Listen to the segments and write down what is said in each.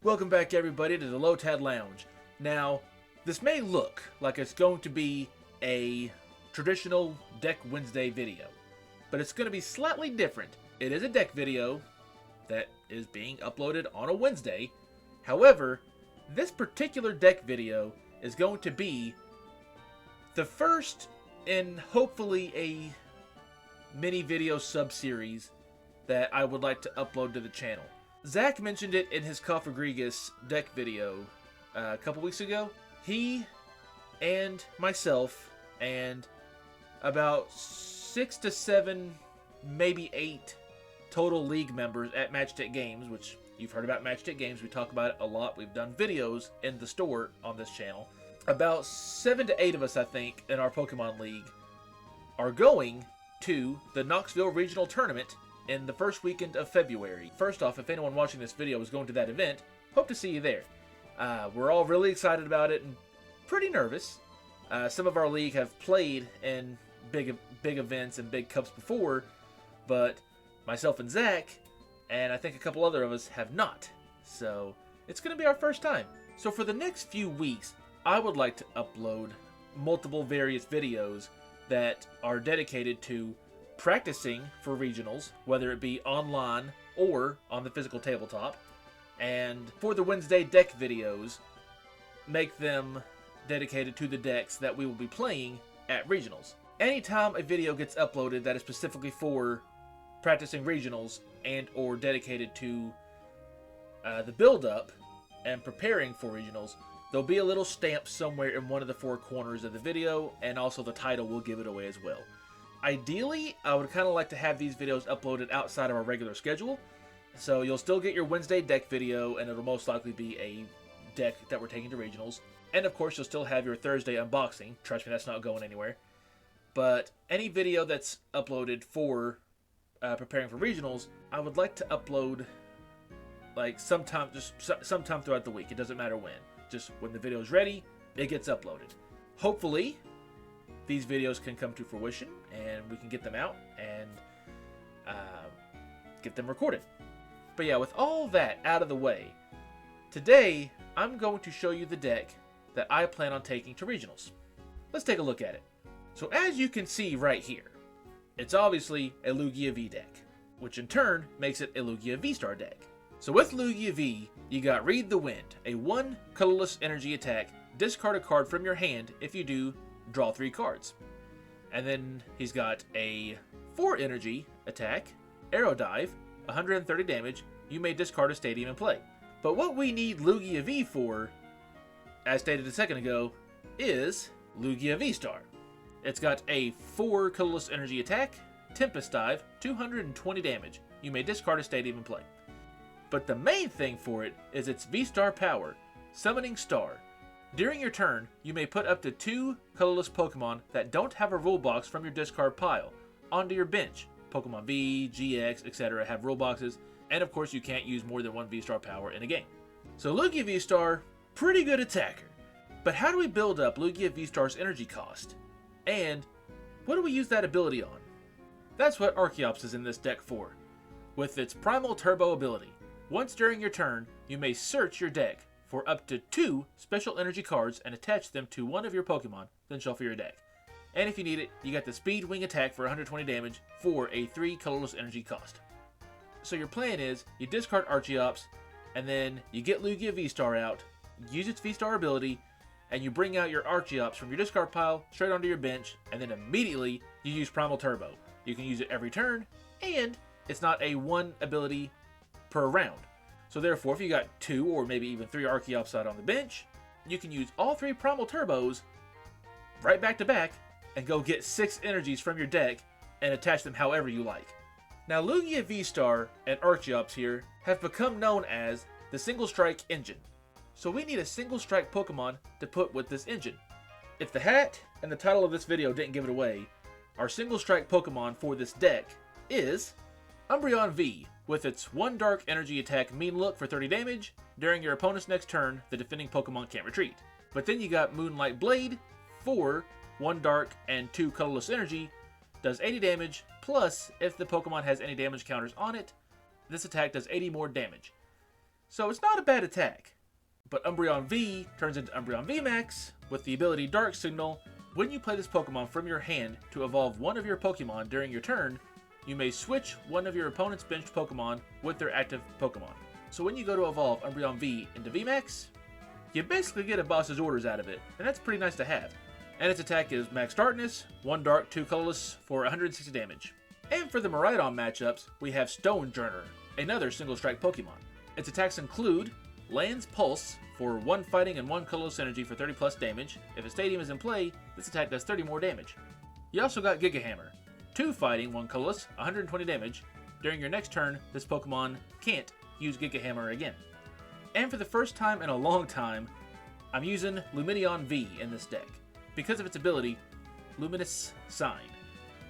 Welcome back everybody to the Lotad Lounge. Now, this may look like it's going to be a traditional Deck Wednesday video, but it's going to be slightly different. It is a deck video that is being uploaded on a Wednesday. However, this particular deck video is going to be the first in hopefully a mini video sub-series that I would like to upload to the channel. Zach mentioned it in his Cofagrigus deck video a couple weeks ago. He and myself and about 6 to 7, maybe 8 total league members at Matchstick Games, which you've heard about Matchstick Games. We talk about it a lot. We've done videos in the store on this channel. About 7 to 8 of us, I think, in our Pokemon League are going to the Knoxville Regional Tournament in the first weekend of February. First off, if anyone watching this video is going to that event, hope to see you there. We're all really excited about it and pretty nervous. Some of our league have played in big events and big cups before, but myself and Zach, and I think a couple other of us have not. So it's going to be our first time. So for the next few weeks, I would like to upload multiple various videos that are dedicated to practicing for regionals, whether it be online or on the physical tabletop. And for the Wednesday deck videos, make them dedicated to the decks that we will be playing at regionals. Anytime a video gets uploaded that is specifically for practicing regionals and or dedicated to the build-up and preparing for regionals, there'll be a little stamp somewhere in one of the 4 corners of the video, and also the title will give it away as well. Ideally, I would kind of like to have these videos uploaded outside of our regular schedule, so you'll still get your Wednesday deck video, and it'll most likely be a deck that we're taking to regionals. And of course, you'll still have your Thursday unboxing. Trust me, that's not going anywhere. But any video that's uploaded for preparing for regionals, I would like to upload like sometime throughout the week. It doesn't matter when. Just when the video is ready, it gets uploaded. Hopefully, these videos can come to fruition and we can get them out and get them recorded. But yeah, with all that out of the way, today I'm going to show you the deck that I plan on taking to regionals. Let's take a look at it. So as you can see right here, it's obviously a Lugia V deck, which in turn makes it a Lugia V-Star deck. So with Lugia V, you got Read the Wind, a 1 colorless energy attack. Discard a card from your hand. If you do, draw 3 cards. And then he's got a 4 energy attack, Arrow Dive, 130 damage. You may discard a stadium and play. But what we need Lugia V for, as stated a second ago, is Lugia V-Star. It's got a 4 colorless energy attack, Tempest Dive, 220 damage. You may discard a stadium and play. But the main thing for it is its V-Star power, Summoning Star. During your turn, you may put up to 2 colorless Pokemon that don't have a rule box from your discard pile onto your bench. Pokemon V, GX, etc. have rule boxes, and of course you can't use more than 1 V-Star power in a game. So Lugia V-Star, pretty good attacker. But how do we build up Lugia V-Star's energy cost? And what do we use that ability on? That's what Archeops is in this deck for, with its Primal Turbo ability. Once during your turn, you may search your deck for up to 2 special energy cards and attach them to one of your Pokemon, then shuffle your deck. And if you need it, you got the Speed Wing attack for 120 damage for a 3 colorless energy cost. So your plan is, you discard Archeops, and then you get Lugia V-Star out, use its V-Star ability, and you bring out your Archeops from your discard pile straight onto your bench, and then immediately you use Primal Turbo. You can use it every turn, and it's not a 1 ability per round. So therefore, if you got 2 or maybe even 3 Archeops out on the bench, you can use all 3 Primal Turbos right back to back and go get 6 energies from your deck and attach them however you like. Now Lugia V-Star and Archeops here have become known as the Single Strike Engine. So we need a Single Strike Pokemon to put with this engine. If the hat and the title of this video didn't give it away, our Single Strike Pokemon for this deck is Umbreon V, with its 1 dark energy attack, Mean Look for 30 damage. During your opponent's next turn, the defending Pokemon can't retreat. But then you got Moonlight Blade for 1 dark and 2 colorless energy, does 80 damage, plus if the Pokemon has any damage counters on it, this attack does 80 more damage. so it's not a bad attack. But Umbreon V turns into Umbreon VMAX with the ability Dark Signal. When you play this Pokemon from your hand to evolve one of your Pokemon during your turn, you may switch one of your opponent's benched Pokemon with their active Pokemon. So when you go to evolve Umbreon V into VMAX, you basically get a boss's orders out of it, and that's pretty nice to have. And its attack is Max Darkness, 1 Dark, 2 Colorless for 160 damage. And for the Miraidon matchups, we have Stonjourner, another single strike Pokemon. Its attacks include Land's Pulse for 1 Fighting and 1 Colorless Energy for 30 plus damage. If a Stadium is in play, this attack does 30 more damage. You also got Giga Hammer, 2 Fighting, 1 Colorless, 120 damage. During your next turn, this Pokemon can't use Giga Hammer again. And for the first time in a long time, I'm using Lumineon V in this deck, because of its ability, Luminous Sign.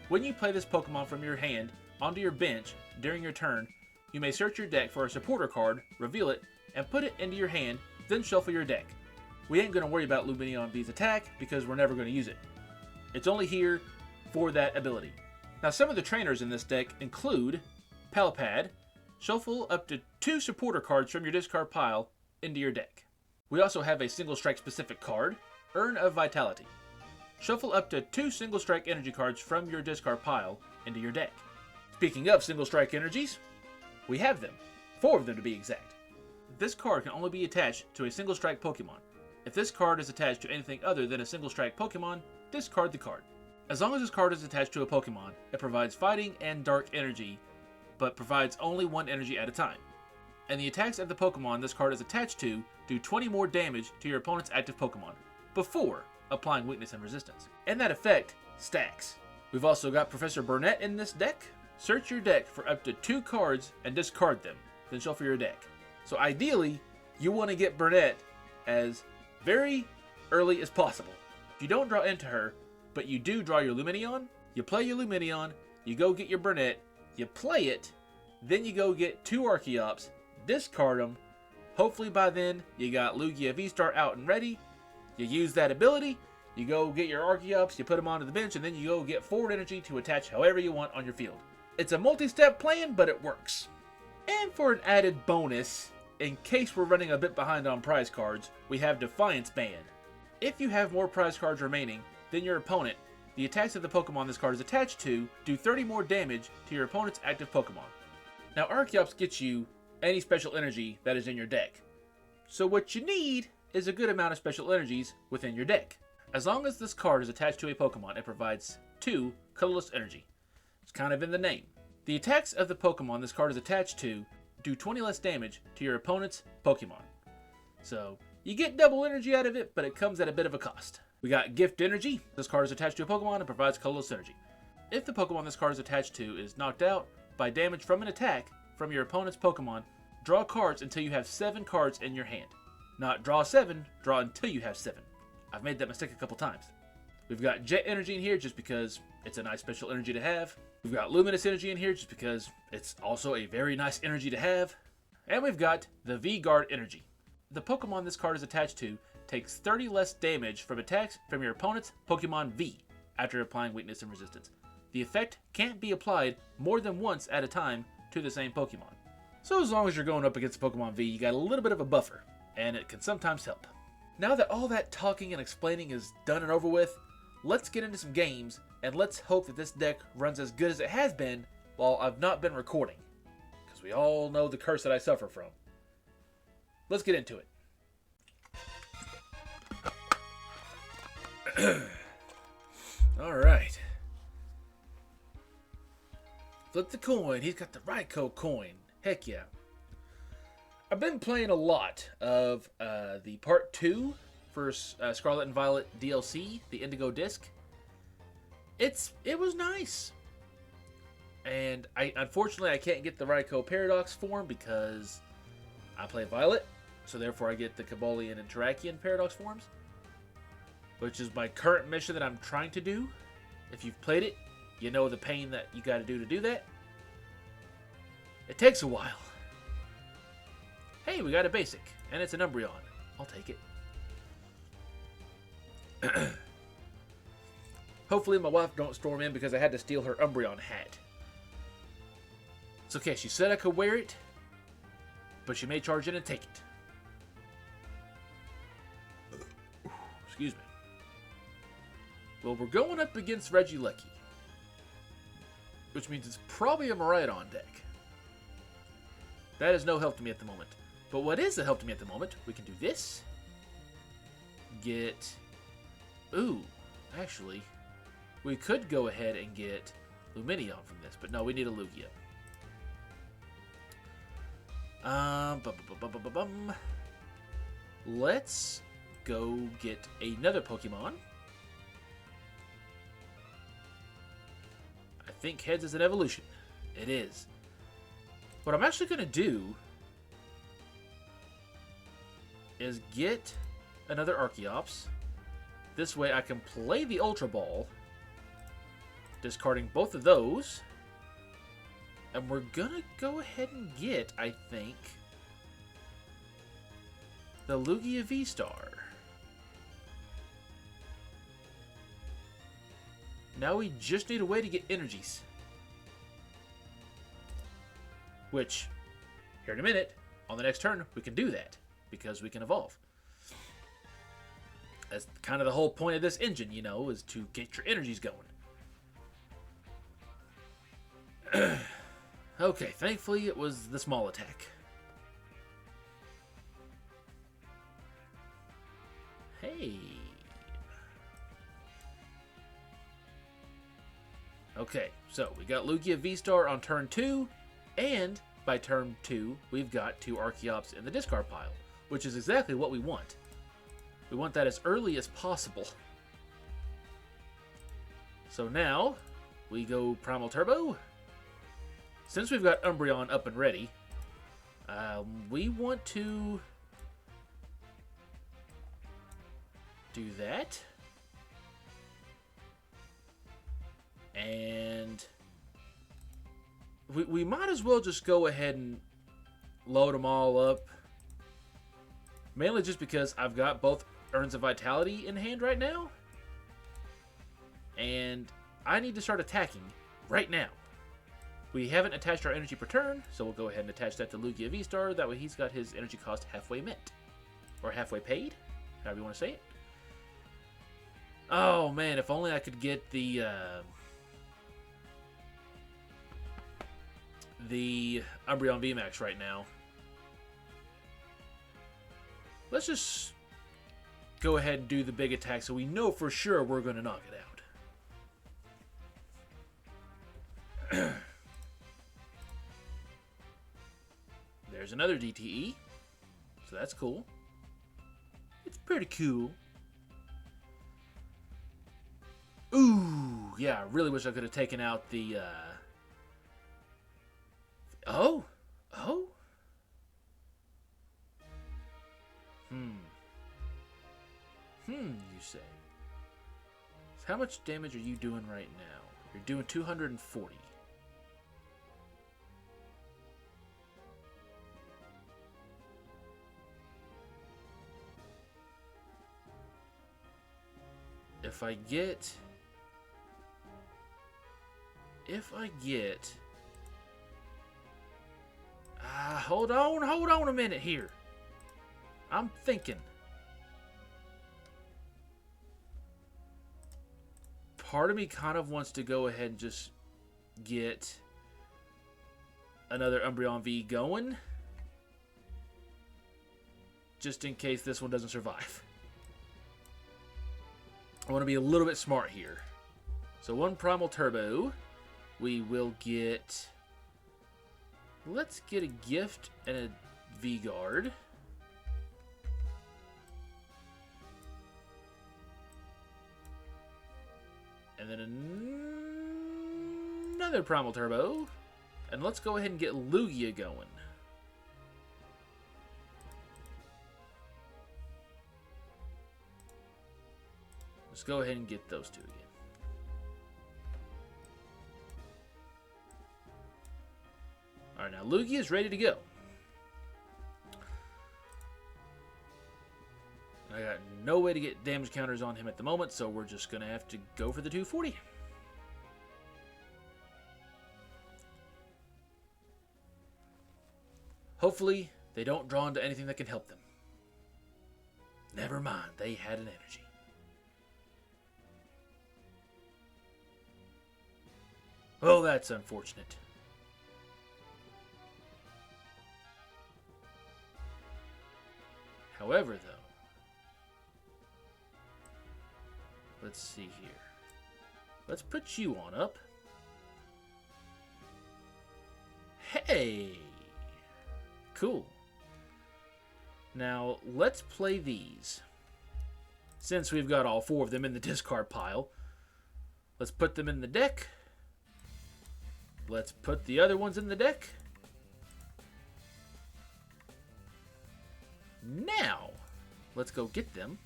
When you play this Pokemon from your hand onto your bench during your turn, you may search your deck for a supporter card, reveal it, and put it into your hand, then shuffle your deck. We ain't going to worry about Lumineon V's attack because we're never going to use it. It's only here for that ability. Now some of the trainers in this deck include Pal Pad. Shuffle up to 2 supporter cards from your discard pile into your deck. We also have a single strike specific card, Urn of Vitality. Shuffle up to 2 single strike energy cards from your discard pile into your deck. Speaking of single strike energies, we have them. 4 of them to be exact. This card can only be attached to a single strike Pokemon. If this card is attached to anything other than a single strike Pokemon, discard the card. As long as this card is attached to a Pokemon, it provides fighting and dark energy, but provides only 1 energy at a time. And the attacks of the Pokemon this card is attached to do 20 more damage to your opponent's active Pokemon, before applying weakness and resistance. And that effect stacks. We've also got Professor Burnet in this deck. Search your deck for up to 2 cards and discard them, then shuffle your deck. So ideally, you want to get Burnet as very early as possible. If you don't draw into her, but you do draw your Lumineon, you play your Lumineon, you go get your Burnet, you play it, then you go get 2 Archeops, discard them. Hopefully by then, you got Lugia V-STAR out and ready. You use that ability, you go get your Archeops, you put them onto the bench, and then you go get forward energy to attach however you want on your field. It's a multi-step plan, but it works. And for an added bonus, in case we're running a bit behind on prize cards, we have Defiance Band. If you have more prize cards remaining than your opponent, the attacks of the Pokemon this card is attached to do 30 more damage to your opponent's active Pokemon. Now Archeops gets you any special energy that is in your deck. So what you need is a good amount of special energies within your deck. As long as this card is attached to a Pokemon, it provides 2 colorless energy. It's kind of in the name. The attacks of the Pokemon this card is attached to do 20 less damage to your opponent's Pokemon. So you get double energy out of it, but it comes at a bit of a cost. We got Gift Energy. This card is attached to a Pokemon and provides colorless energy. If the Pokemon this card is attached to is knocked out by damage from an attack from your opponent's Pokemon, draw cards until you have 7 cards in your hand. Not draw 7, draw until you have 7. I've made that mistake a couple times. We've got Jet Energy in here just because it's a nice special energy to have. We've got Luminous Energy in here just because it's also a very nice energy to have. And we've got the V-Guard Energy. The Pokemon this card is attached to takes 30 less damage from attacks from your opponent's Pokemon V after applying weakness and resistance. The effect can't be applied more than once at a time to the same Pokemon. So as long as you're going up against Pokemon V, you got a little bit of a buffer, and it can sometimes help. Now that all that talking and explaining is done and over with, let's get into some games, and let's hope that this deck runs as good as it has been while I've not been recording, because we all know the curse that I suffer from. Let's get into it. Alright. Flip the coin. He's got the Raikou coin. Heck yeah. I've been playing a lot of the Part 2 for Scarlet and Violet DLC, the Indigo Disc. It was nice. And unfortunately I can't get the Raikou Paradox form because I play Violet, so therefore I get the Kabolian and Terrakion Paradox forms, which is my current mission that I'm trying to do. If you've played it, you know the pain that you got to do that. It takes a while. Hey, we got a basic, and it's an Umbreon. I'll take it. Hopefully my wife don't storm in because I had to steal her Umbreon hat. It's okay, she said I could wear it. but she may charge in and take it. Excuse me. Well, we're going up against Regieleki, which means it's probably a Miraidon deck. That is no help to me at the moment. But what is a help to me at the moment, we can do this. Get... Ooh, actually, we could go ahead and get Lumineon from this, but no, we need a Lugia. Let's go get another Pokemon. I think Heads is an evolution. It is. What I'm actually going to do is get another Archeops. This way I can play the Ultra Ball, discarding both of those. And we're going to go ahead and get, I think, the Lugia V-Star. Now we just need a way to get energies. Which, here in a minute, on the next turn, we can do that. Because we can evolve. That's kind of the whole point of this engine, you know, is to get your energies going. Okay, thankfully it was the small attack. Hey. Okay, so we got Lugia V-Star on turn 2, and by turn 2, we've got 2 Archeops in the discard pile, which is exactly what we want. We want that as early as possible. So now, we go Primal Turbo. Since we've got Umbreon up and ready, we want to do that. And we might as well just go ahead and load them all up. Mainly just because I've got both Urns of Vitality in hand right now. And I need to start attacking right now. We haven't attached our energy per turn, so we'll go ahead and attach that to Lugia V-Star. That way he's got his energy cost halfway met. Or halfway paid, however you want to say it. Oh man, if only I could get the Umbreon VMAX right now. Let's just go ahead and do the big attack so we know for sure we're going to knock it out. There's another DTE. So that's cool. It's pretty cool. Ooh, yeah, I really wish I could have taken out the... Oh? You say. So how much damage are you doing right now? You're doing 240. If I get... hold on a minute here. I'm thinking. Part of me kind of wants to go ahead and just get another Umbreon V going. Just in case this one doesn't survive. I want to be a little bit smart here. So one Primal Turbo. We will get... Let's get a Gift and a V-Guard. And then another Primal Turbo. And let's go ahead and get Lugia going. Let's go ahead and get those two again. Alright, now Lugia is ready to go. I got no way to get damage counters on him at the moment, so we're just going to have to go for the 240. Hopefully, They don't draw into anything that can help them. Never mind, they had an energy. Oh, that's unfortunate. However, though, let's see here. Let's put you on up. Hey! Cool. Now, let's play these. Since we've got all 4 of them in the discard pile, let's put them in the deck. Let's put the other ones in the deck. Now, let's go get them.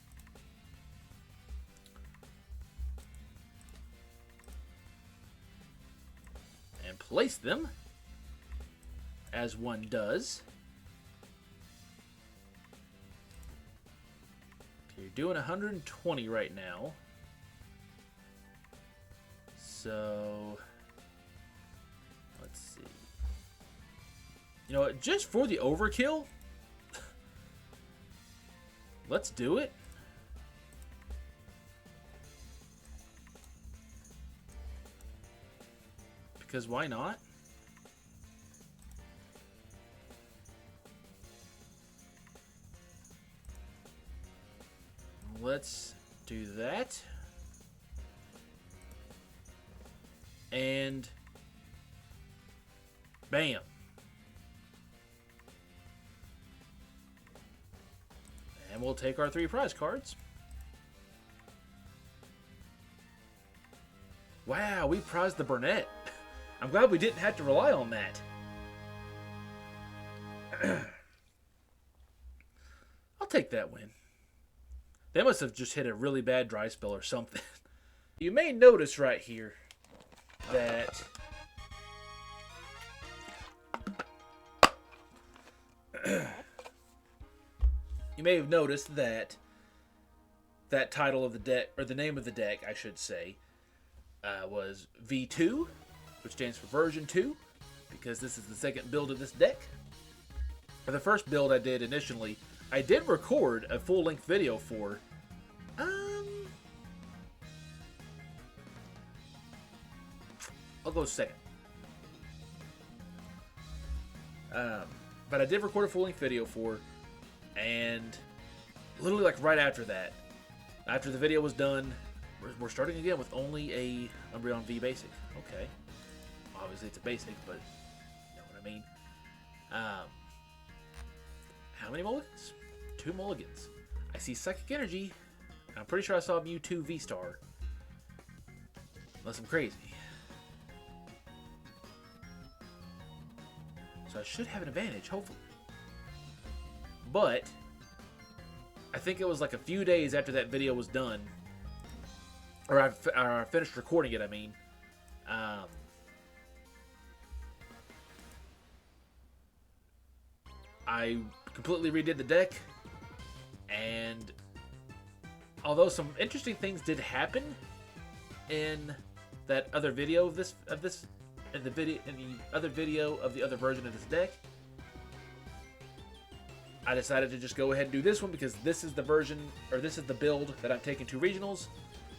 And place them as one does. Okay, you're doing 120 right now. So, let's see. You know what? Just for the overkill, let's do it. Because why not? Let's do that. And bam. And we'll take our 3 prize cards. Wow, we prized the Burnet. I'm glad we didn't have to rely on that. I'll take that win. They must have just hit a really bad dry spell or something. You may notice right here that you may have noticed that that title of the deck, or the name of the deck, I should say, was V2, which stands for version 2, because this is the second build of this deck. For the first build I did initially, I did record a full-length video for, I'll go second. But I did record a full-length video for, and literally like right after that, after the video was done, we're starting again with only a Umbreon V basic. Okay. Obviously it's a basic, but you know what I mean. How many mulligans? 2 mulligans. I see Psychic Energy. I'm pretty sure I saw Mewtwo V-Star. Unless I'm crazy. So I should have an advantage, hopefully. But I think it was like a few days after that video was done, or I finished recording it, I mean. I completely redid the deck, and although some interesting things did happen in that other video of the other video of the other version of this deck, I decided to just go ahead and do this one because this is the version, or this is the build that I'm taking to regionals,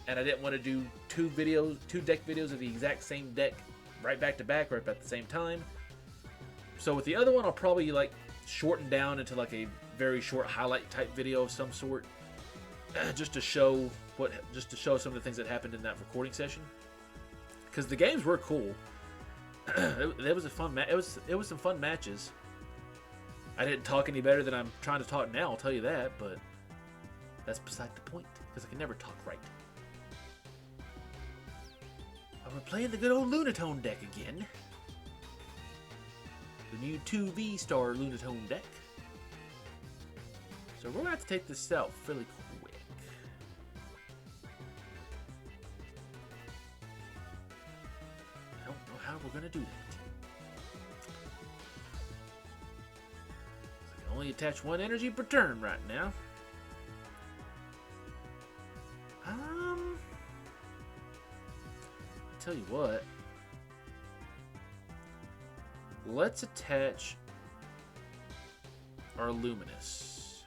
and I didn't want to do 2 deck videos of the exact same deck right back to back or at the same time. So with the other one, I'll probably like shorten down into like a very short highlight type video of some sort, just to show some of the things that happened in that recording session. Because the games were cool. It was a fun it was some fun matches. I didn't talk any better than I'm trying to talk now, I'll tell you that, but that's beside the point, because I can never talk right. But we're playing the good old Lunatone deck again. The new Mewtwo V-Star Lunatone deck. So we're going to have to take this out really quick. I don't know how we're going to do that. I can only attach 1 energy per turn right now. Tell you what. Let's attach our Luminous.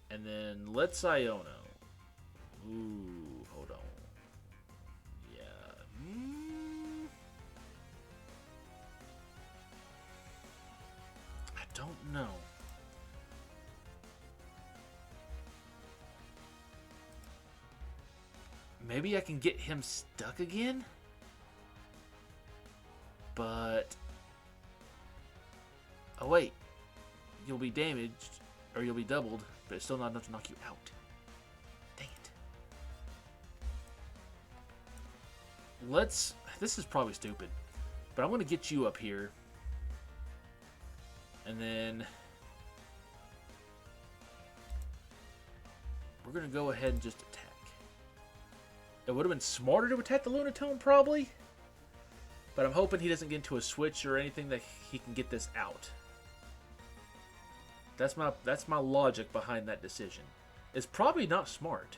And then let's Iono. Ooh, hold on. Yeah. I don't know. Maybe I can get him stuck again? But... oh wait. You'll be damaged, or you'll be doubled, but it's still not enough to knock you out. Dang it. Let's... this is probably stupid, but I'm going to get you up here. And then... we're going to go ahead and just attack. It would have been smarter to attack the Lunatone, probably. But I'm hoping he doesn't get into a switch or anything that he can get this out. That's my logic behind that decision. It's probably not smart.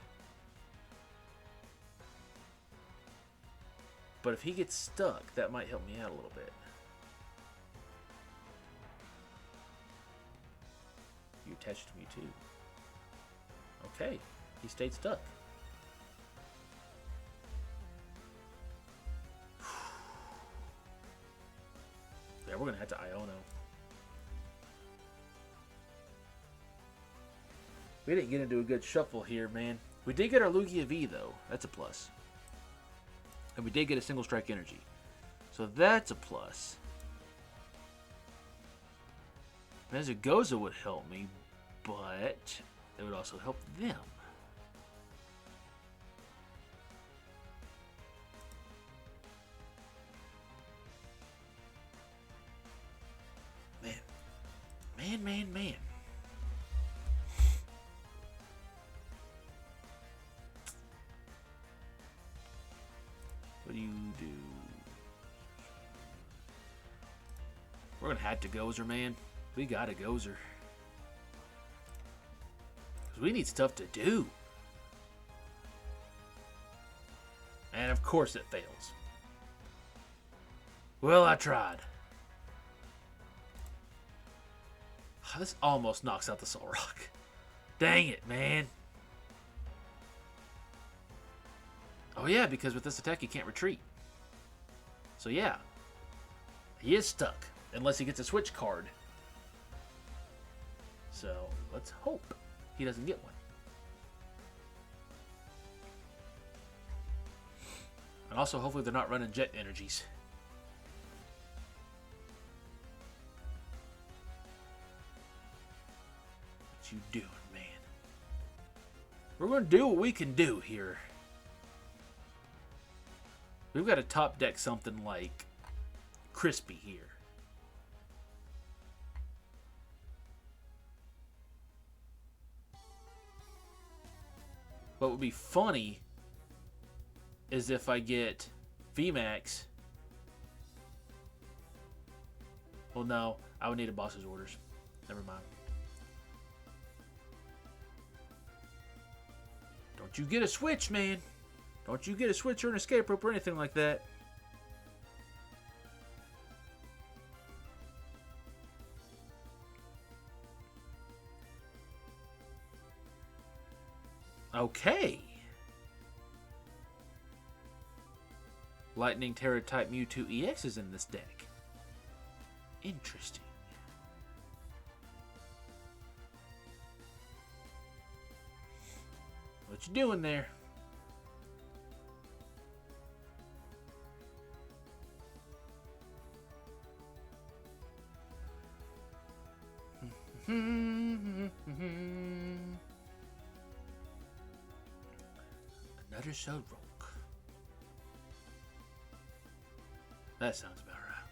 But if he gets stuck, that might help me out a little bit. You attached to me too. Okay, he stayed stuck. Yeah, we're going to head to Iono. We didn't get into a good shuffle here, man. We did get our Lugia V, though. That's a plus. And we did get a single strike energy. So that's a plus. Mesagoza would help me, but it would also help them. Man. What do you do? We're gonna have to Gozer, man. We got a Gozer. Because we need stuff to do. And of course it fails. Well, I tried. This almost knocks out the Soul Rock. Dang it, man. Oh yeah, because with this attack he can't retreat. So yeah, he is stuck. Unless he gets a switch card. So let's hope he doesn't get one. And also hopefully they're not running jet energies. You doing, man? We're going to do what we can do here. We've got to top deck something like Crispy here. What would be funny is if I get VMAX. Well, no, I would need a boss's orders. Never mind. Don't you get a switch, man. Don't you get a switch or an escape rope or anything like that. Okay. Lightning Terror type Mewtwo EX is in this deck. Interesting. What you doing there? Another Shell Rock. That sounds about right.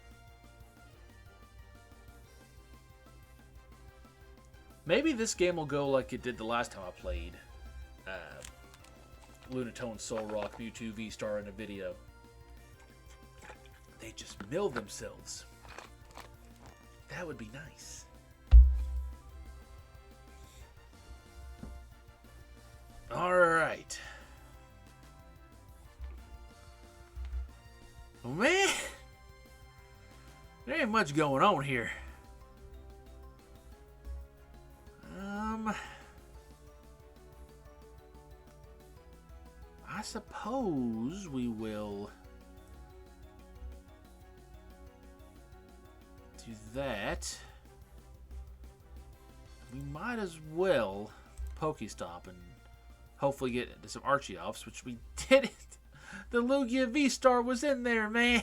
Maybe this game will go like it did the last time I played Lunatone, Soul Rock, Mewtwo V-Star in a video. They just mill themselves. That would be nice. Alright. Oh man! There ain't much going on here. suppose we will do that. We might as well Pokestop and hopefully get into some Archeops, which we didn't. The Lugia V-STAR was in there, man.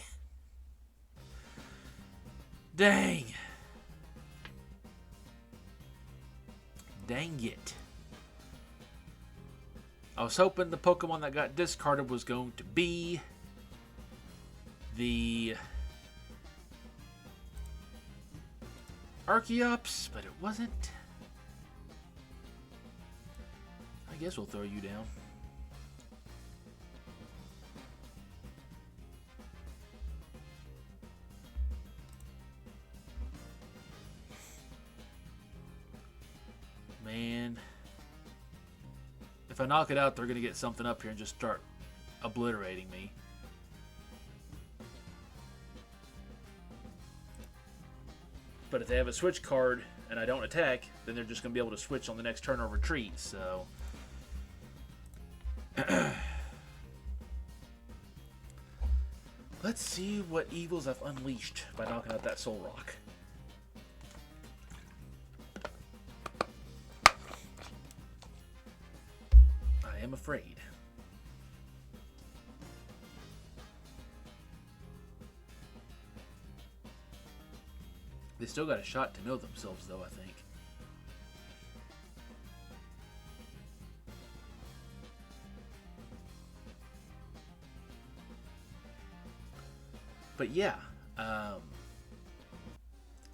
Dang. Dang it. I was hoping the Pokemon that got discarded was going to be the Archeops, but it wasn't. I guess we'll throw you down. Man. If I knock it out, they're going to get something up here and just start obliterating me. But if they have a switch card and I don't attack, then they're just going to be able to switch on the next turn or retreat, so... Let's see what evils I've unleashed by knocking out that Soul Rock. I am afraid. They still got a shot to know themselves, though, I think. But yeah,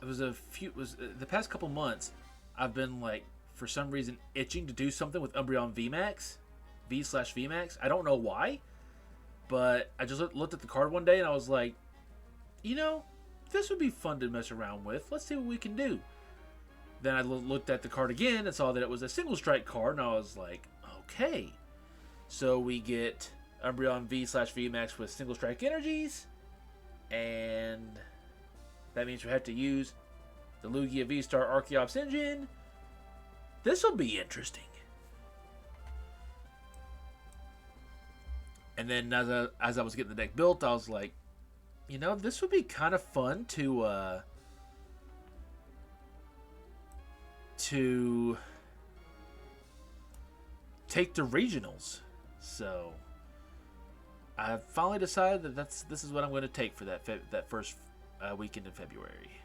it was the past couple months. I've been like, for some reason, itching to do something with Umbreon VMAX, V/VMAX. I don't know why, but I just looked at the card one day and I was like, you know, this would be fun to mess around with. Let's see what we can do. Then I looked at the card again and saw that it was a single strike card, and I was like, okay. So we get Umbreon V/VMAX with single strike energies. And that means we have to use the Lugia V-STAR Archeops engine. This will be interesting. And then as I was getting the deck built, I was like, you know, this would be kind of fun to take to regionals. So I finally decided that this is what I'm going to take for that first weekend in February.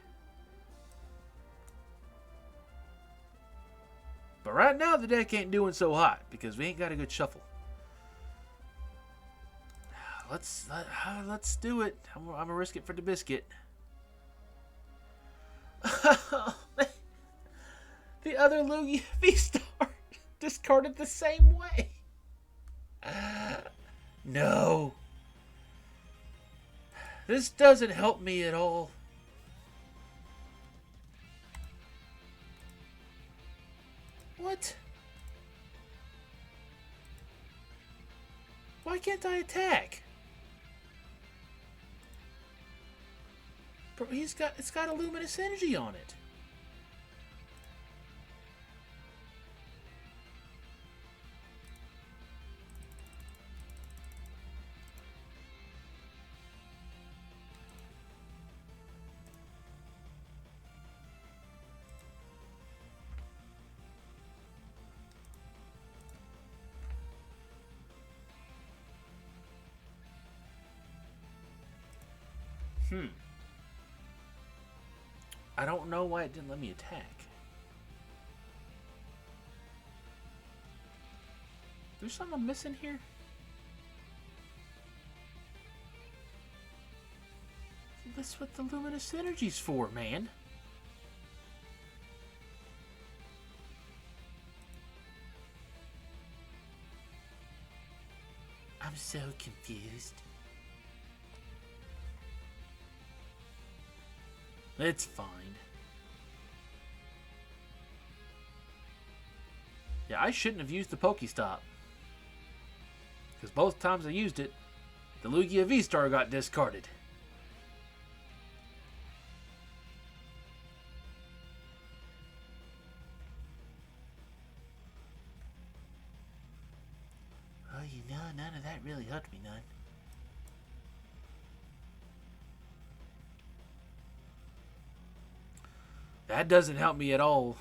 But right now the deck ain't doing so hot because we ain't got a good shuffle. Let's do it. I'm gonna risk it for the biscuit. The other Lugia V-STAR discarded the same way. No. This doesn't help me at all. What? Why can't I attack? Bro, it's got a Luminous Energy on it. I don't know why it didn't let me attack. There's something I'm missing here? That's what the Luminous Energy's for, man. I'm so confused. It's fine. Yeah, I shouldn't have used the Pokestop. Because both times I used it, the Lugia V-STAR got discarded. Well, you know, none of that That really helped me none. That doesn't help me at all.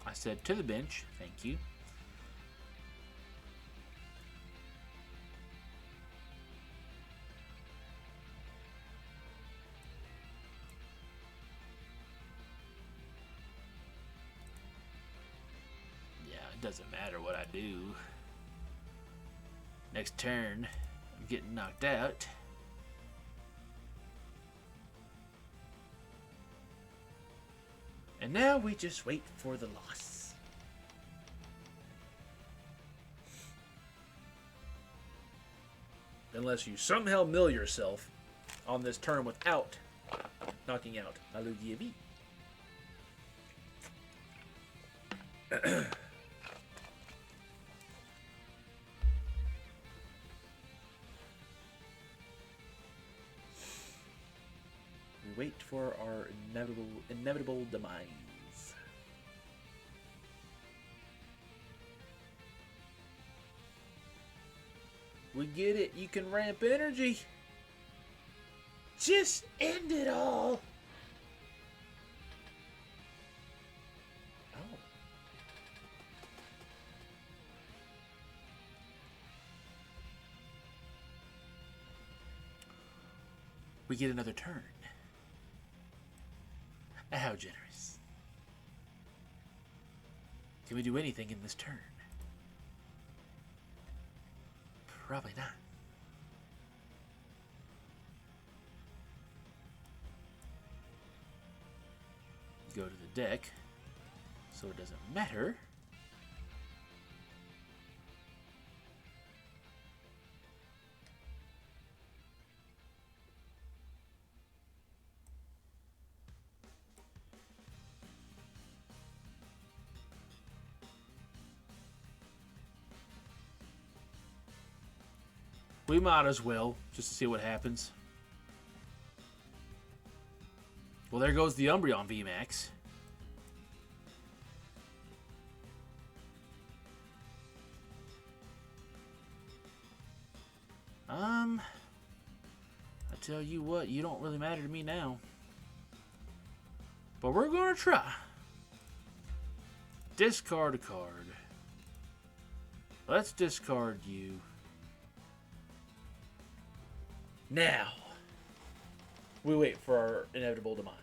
I said to the bench, thank you. Yeah, it doesn't matter what I do. Next turn, I'm getting knocked out. And now we just wait for the loss. Unless you somehow mill yourself on this turn without knocking out a Lugia V. We wait for our inevitable demise. We get it. You can ramp energy. Just end it all. Oh. We get another turn. How generous. Can we do anything in this turn? Probably not. Go to the deck, so it doesn't matter. We might as well, just to see what happens. Well, there goes the Umbreon VMAX. I tell you what, you don't really matter to me now. But we're gonna try. Discard a card. Let's discard you. Now, we wait for our inevitable demise.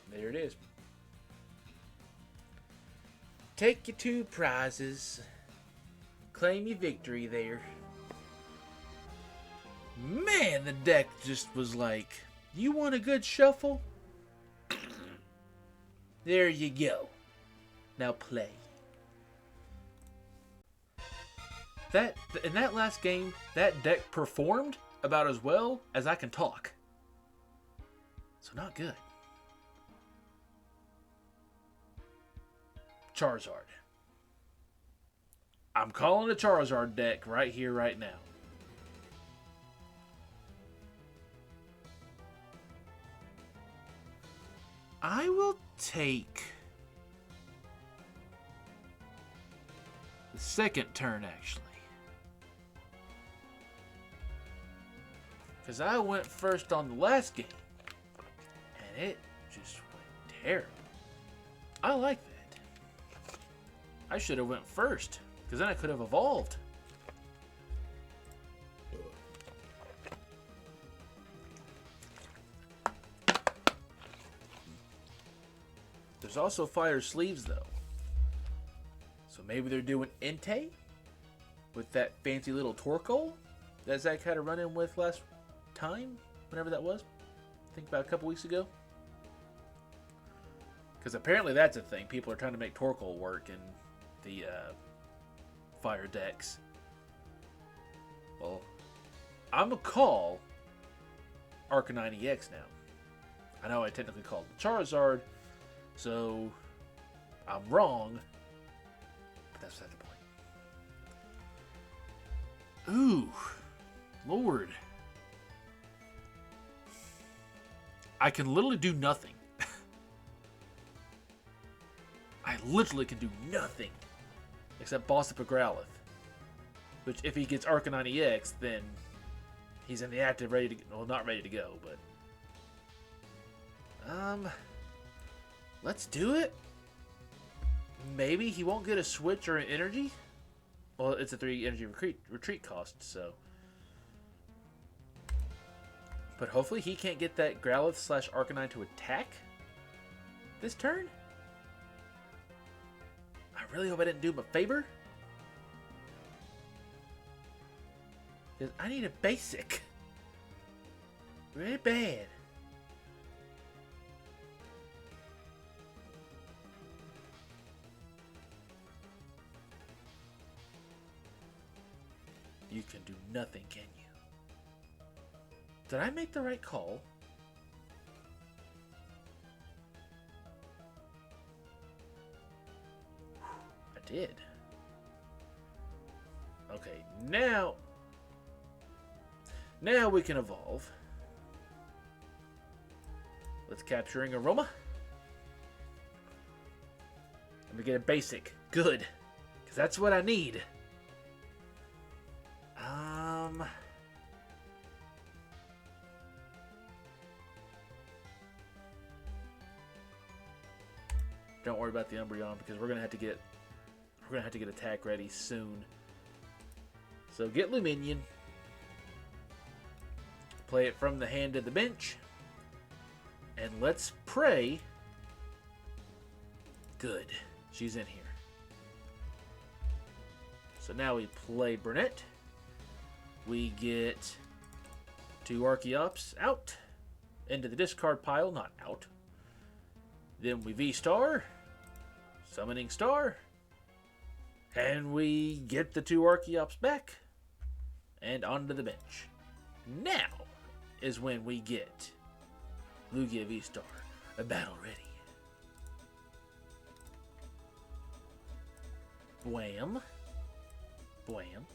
There it is. Take your 2 prizes. Claim your victory there. Man, the deck just was like, you want a good shuffle? There you go. Now play. In that last game, that deck performed about as well as I can talk. So not good. Charizard. I'm calling a Charizard deck right here, right now. I will take the second turn, actually. Because I went first on the last game. And it just went terrible. I like that. I should have went first, because then I could have evolved. There's also fire sleeves, though. So maybe they're doing Entei with that fancy little Torkoal that Zach had to run in with last time. whenever that was. I think about a couple weeks ago. Because apparently that's a thing. People are trying to make Torkoal work in the fire decks. Well, I'm going to call Arcanine EX now. I know I technically called the Charizard, so I'm wrong. But that's not the point. Ooh, Lord. I can literally do nothing. I literally can do nothing except boss up a Growlithe. Which, if he gets Arcanine EX, then he's in the active, ready to well, not ready to go, but let's do it. Maybe he won't get a switch or an energy. Well, it's a 3 energy retreat cost, so. But hopefully he can't get that Growlithe / Arcanine to attack this turn. I really hope I didn't do him a favor. Because I need a basic. Really bad. You can do nothing, can you? Did I make the right call? I did. Okay, now we can evolve. Let's Capturing Aroma. Let me get a basic. Good. Because that's what I need. Don't worry about the Umbreon because we're gonna have to get attack ready soon. So get Lumineon. Play it from the hand to the bench. And let's pray. Good. She's in here. So now we play Burnet. We get 2 Archeops out. Into the discard pile, not out. Then we V-Star. Summoning Star. And we get the 2 Archeops back. And onto the bench. Now is when we get Lugia V-Star, a battle ready. Wham. Wham.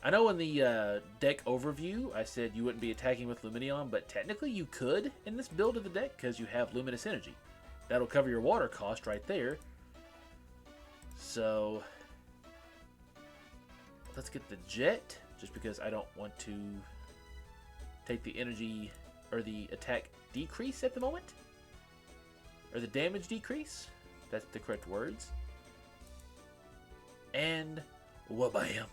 I know in the deck overview I said you wouldn't be attacking with Lumineon, but technically you could in this build of the deck because you have Luminous Energy. That'll cover your water cost right there. So let's get the Jet, just because I don't want to take the energy or the attack decrease at the moment. Or the damage decrease. That's the correct words. And wabam.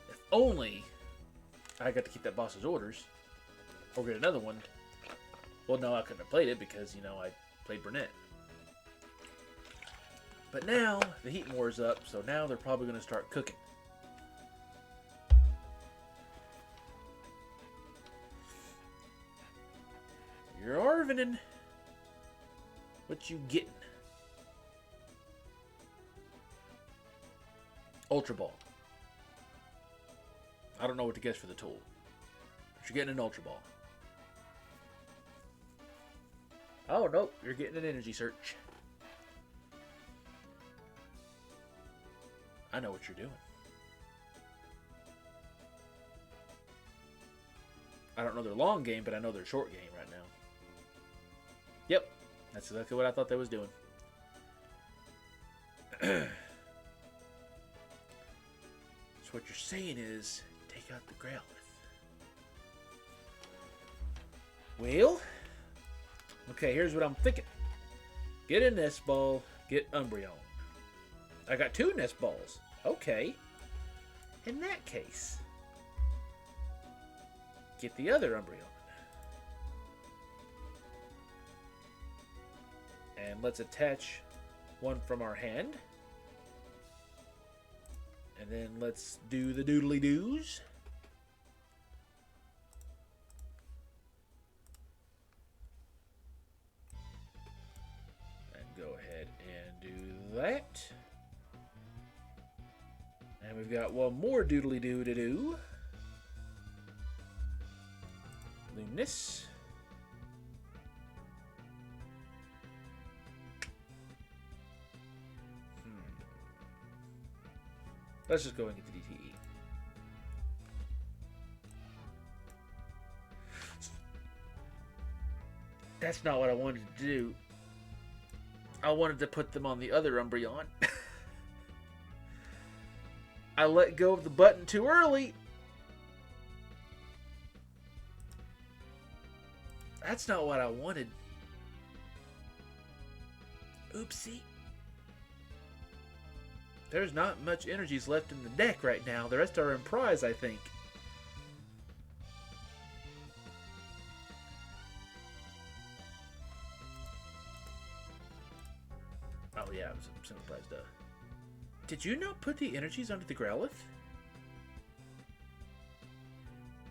If only I got to keep that boss's orders. Or get another one. Well, no, I couldn't have played it because, you know, I played Burnet. But now, the heat war's up, so now they're probably going to start cooking. You're Arcanine. What you getting? Ultra Ball. I don't know what to guess for the tool. But you're getting an Ultra Ball. Oh, nope. You're getting an energy search. I know what you're doing. I don't know their long game, but I know their short game right now. Yep. That's exactly what I thought they was doing. So what you're saying is, take out the Growlithe. Well, okay, here's what I'm thinking. Get a Nest Ball, get Umbreon. I got 2 Nest Balls. Okay. In that case, get the other Umbreon. And let's attach one from our hand. And then let's do the doodly doos. And go ahead and do that. And we've got one more doodly doo to do. Luminous. Let's just go and get the DTE. That's not what I wanted to do. I wanted to put them on the other Umbreon. I let go of the button too early. That's not what I wanted. Oopsie. There's not much energies left in the deck right now. The rest are in prize, I think. Oh yeah, it was a single prize, duh. Did you not put the energies onto the Growlithe?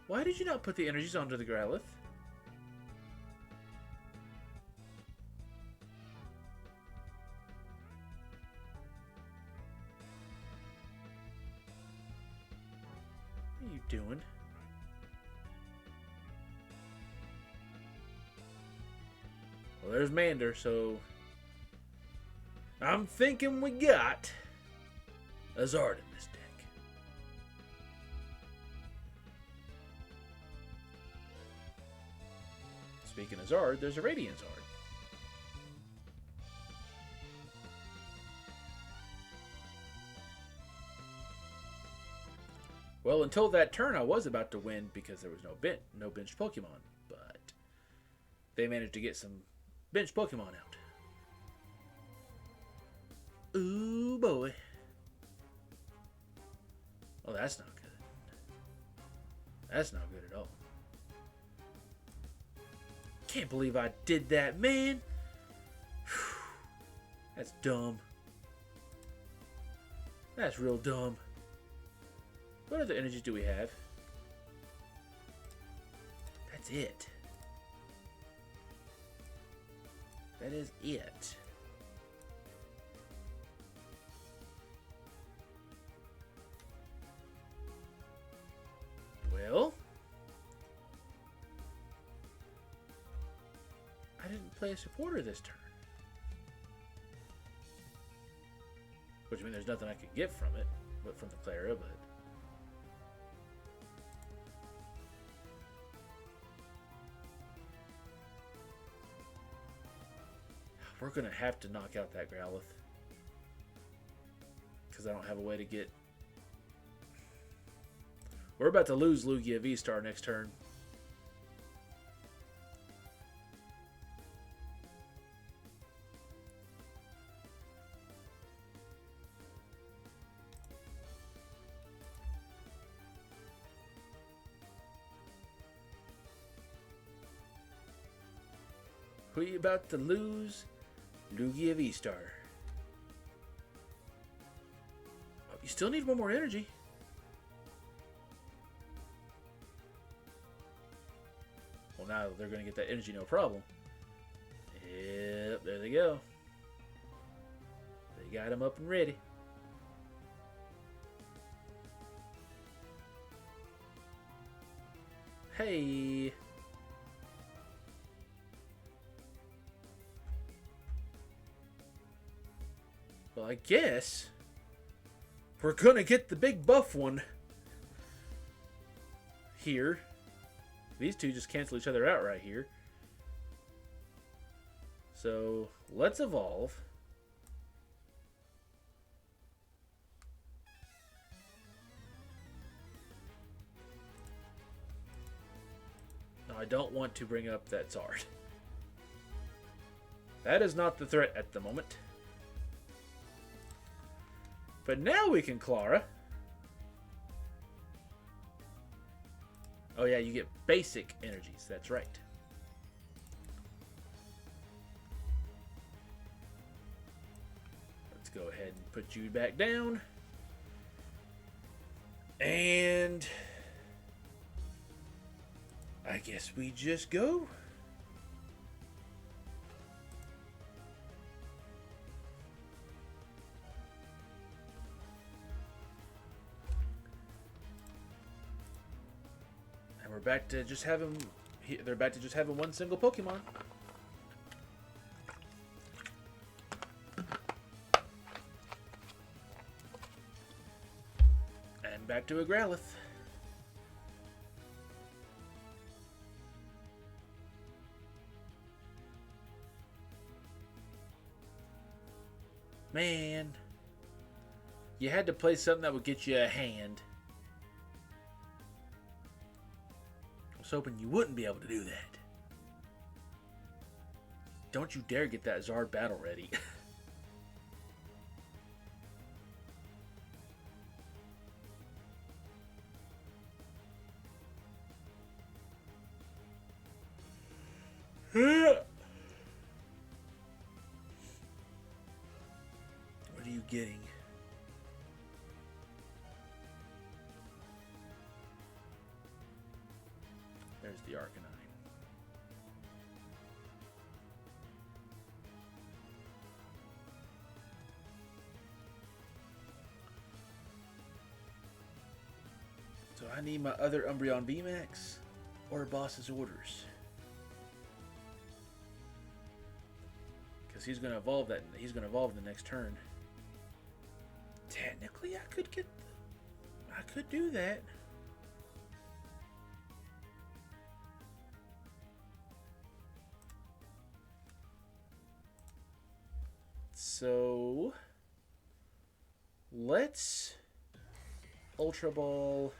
Why did you not put the energies onto the Growlithe? What are you doing? Well, there's Mander, so I'm thinking we got a Zard in this deck. Speaking of Zard, there's a Radiant Zard. Well, until that turn, I was about to win because there was no benched Pokemon, but they managed to get some benched Pokemon out. Ooh, boy. Oh, that's not good. That's not good at all. Can't believe I did that, man. Whew. That's dumb. That's real dumb. What other energies do we have? That's it. That is it. Well, I didn't play a supporter this turn. Which means there's nothing I could get from it, but from the Klara, but we're gonna have to knock out that Growlithe because I don't have a way to get. We're about to lose Lugia V-STAR next turn. We about to lose Lugia V-STAR. Oh, you still need one more energy. Well, now they're going to get that energy, no problem. Yep, there they go. They got him up and ready. Hey. Well, I guess we're going to get the big buff one here. These two just cancel each other out right here. So let's evolve. Now I don't want to bring up that Zard. That is not the threat at the moment. But now we can Klara. Oh yeah, you get basic energies. That's right. Let's go ahead and put you back down. And I guess we just go. And we're back to just having, they're back to just having one single Pokemon. And back to a Growlithe. Man, you had to play something that would get you a hand. I was hoping you wouldn't be able to do that. Don't you dare get that Zard battle ready. What are you getting? There's the Arcanine. So I need my other Umbreon VMAX or boss's orders. Because he's going to evolve that. He's going to evolve in the next turn. Technically, I could get. I could do that. So let's Ultra Ball,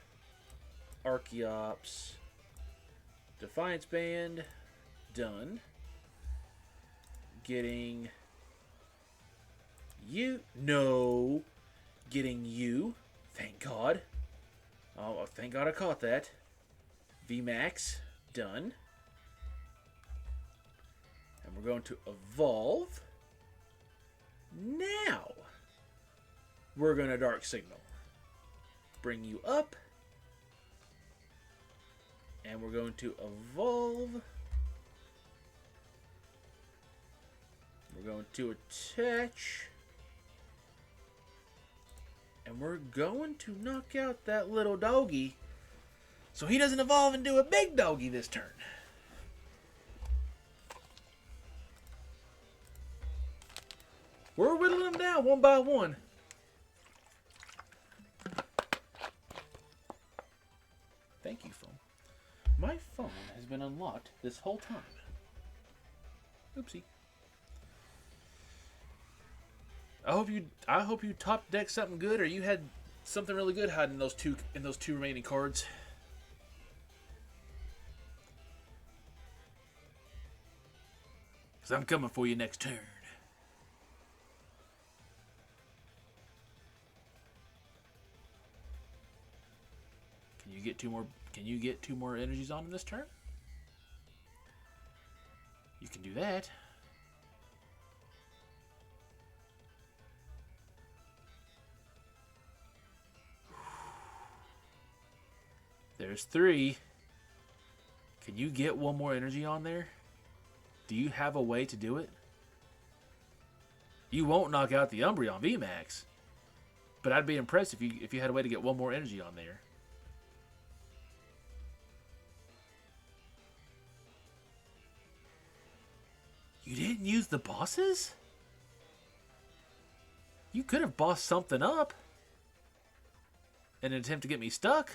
Archeops, Defiance Band, done. Getting you. No. Getting you. Thank God. Oh, thank God I caught that. VMAX. Done. And we're going to evolve. Now, we're going to Dark Signal. Bring you up. And we're going to evolve. We're going to attach. And we're going to knock out that little doggy so he doesn't evolve into a big doggy this turn. We're whittling them down one by one. Thank you, phone. My phone has been unlocked this whole time. Oopsie. I hope you top decked something good, or you had something really good hiding in those two remaining cards. Cause I'm coming for you next turn. Can you get two more? Can you get two more energies on in this turn? You can do that. There's three. Can you get one more energy on there? Do you have a way to do it? You won't knock out the Umbreon VMAX, but I'd be impressed if you had a way to get one more energy on there. You didn't use the bosses? You could have bossed something up in an attempt to get me stuck.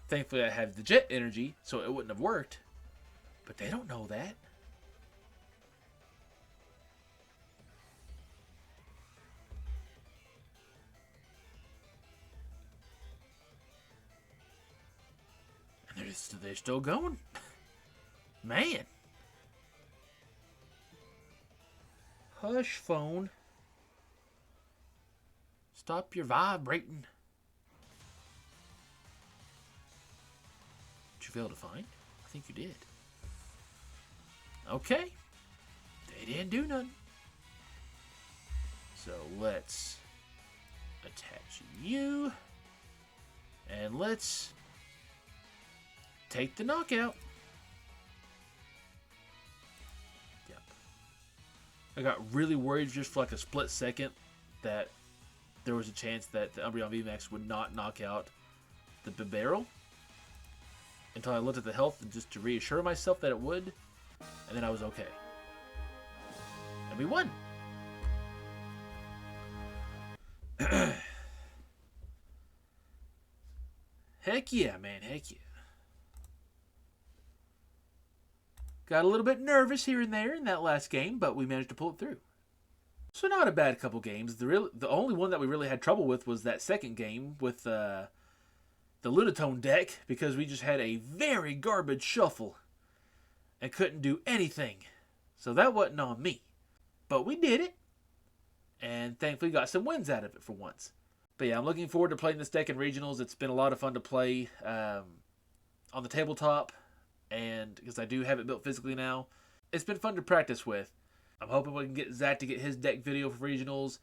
Thankfully, I have the jet energy, so it wouldn't have worked. But they don't know that. And they're still going. Man. Hush, phone. Stop your vibrating. Did you fail to find? I think you did. Okay. They didn't do nothing. So let's attach you. And let's take the knockout. Yep. I got really worried just for like a split second that there was a chance that the Umbreon VMAX would not knock out the Bibarel, until I looked at the health and just to reassure myself that it would, and then I was okay. And we won. Heck yeah, man, heck yeah. Got a little bit nervous here and there in that last game, but we managed to pull it through. So not a bad couple games. The only one that we really had trouble with was that second game with the Lunatone deck, because we just had a very garbage shuffle and couldn't do anything. So that wasn't on me. But we did it, and thankfully got some wins out of it for once. But yeah, I'm looking forward to playing this deck in regionals. It's been a lot of fun to play on the tabletop, and because I do have it built physically now, it's been fun to practice with. I'm hoping we can get Zach to get his deck video for regionals.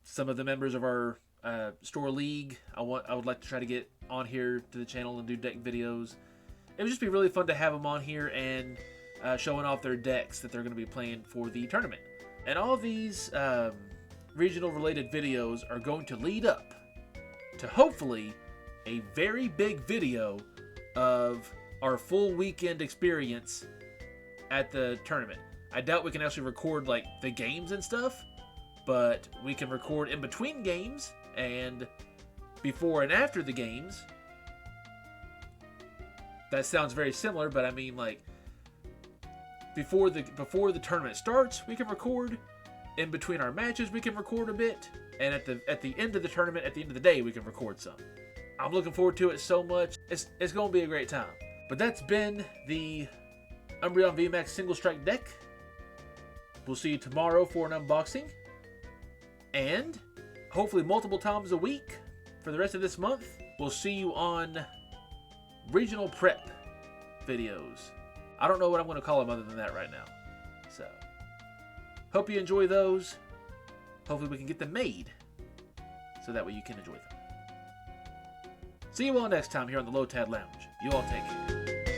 Some of the members of our store league, I would like to try to get on here to the channel and do deck videos. It would just be really fun to have them on here and showing off their decks that they're going to be playing for the tournament. And all of these regional related videos are going to lead up to hopefully a very big video of our full weekend experience at the tournament. I doubt we can actually record like the games and stuff, but we can record in between games and before and after the games. That sounds very similar, but I mean like before the tournament starts, we can record. In between our matches, we can record a bit, and at the end of the tournament, at the end of the day, we can record some. I'm looking forward to it so much. It's going to be a great time. But that's been the Umbreon VMAX Single Strike deck. We'll see you tomorrow for an unboxing, and hopefully multiple times a week for the rest of this month. We'll see you on regional prep videos. I don't know what I'm going to call them other than that right now. So, hope you enjoy those. Hopefully we can get them made so that way you can enjoy them. See you all next time here on the Lotad Lounge. You all take care.